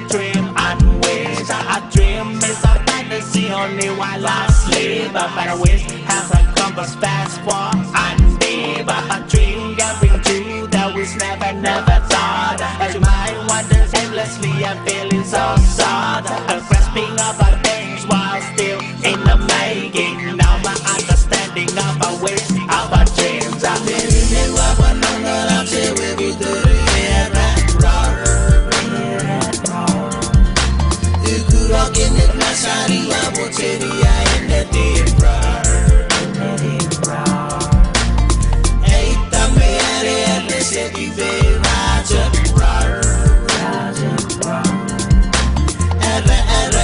dream and wish. I dream is a fantasy only while I sleep. But I wish has a compass fast for and deep. A dream getting true that we never thought. As your mind wanders endlessly and feeling so sad. Grasping of our things while still in the making. Now my understanding of our wish, of our dreams. I'm living in what one longer. I'm still with you through the air and roar. You could walk in it, my shiny, I will tell you I in the deep roar. Hey, dame a re, said you be Roger roar.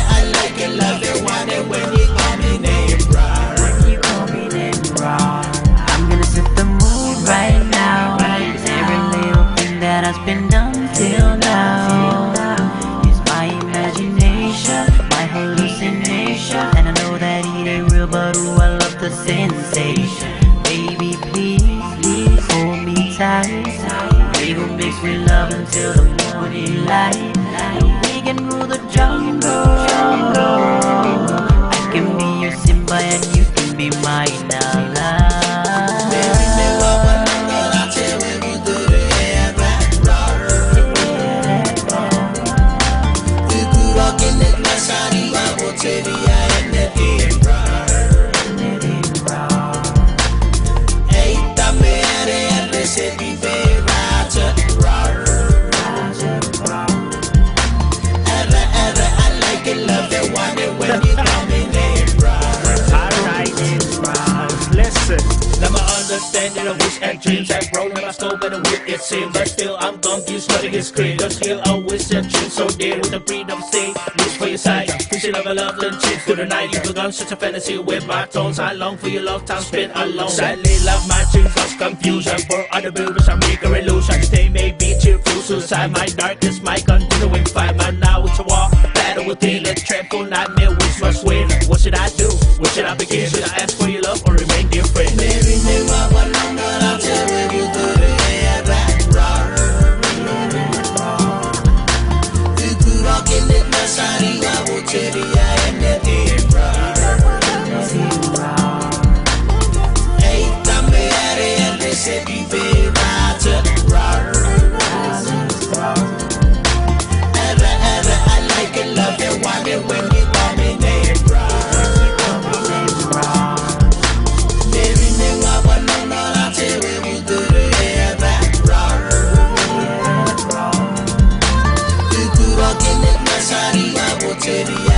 I like it, love it, want it when you call me name roar. When you call me name roar. I'm gonna set the mood right now. Every little thing that has been done till now is my imagination, my hallucination. And I know that it ain't real, but ooh, I love the sensation. Baby, please hold me tight. We gon' mix with love until the morning light. And we can rule the jungle. I can be your Simba and you can be my Nala. Baby, never one longer, I'll tell you through the air and roar. You could walk in it, my shiny, I will tell you I am the deep roar. Hey, dame a re, said you be Roger roar. I like it, love it, want it when you call me name roar. Alright, listen. Now my understanding of wish and dreams have grown in my skull better with it seems. But still I'm confused, nothing is clear. Cause still I wish and dream so dear. With the freedom state, wish for your side. Vision of a love and cheat through the night. You've begun such a fantasy with my tones. I long for your love, time spent alone. Sadly love my dreams lost confusion. For other builders I make a illusion. They may be cheerful, suicide my darkness, my continuing fight. But now it's a war, battle within a trample nightmare. Which must win? What should I do? Where should I begin? Should I ask for your love or remain dear friend? Baby, never one longer, I'll tell you through the air and roar. You could walk in it, my shiny, I will tell you I am the deep roar. Hey, dame a re, said you be Roger roar. I like it, love it, want it when you call me name roar. Baby, never one longer, I'll tell you through the air and roar. You could walk in it, my shiny, I will tell you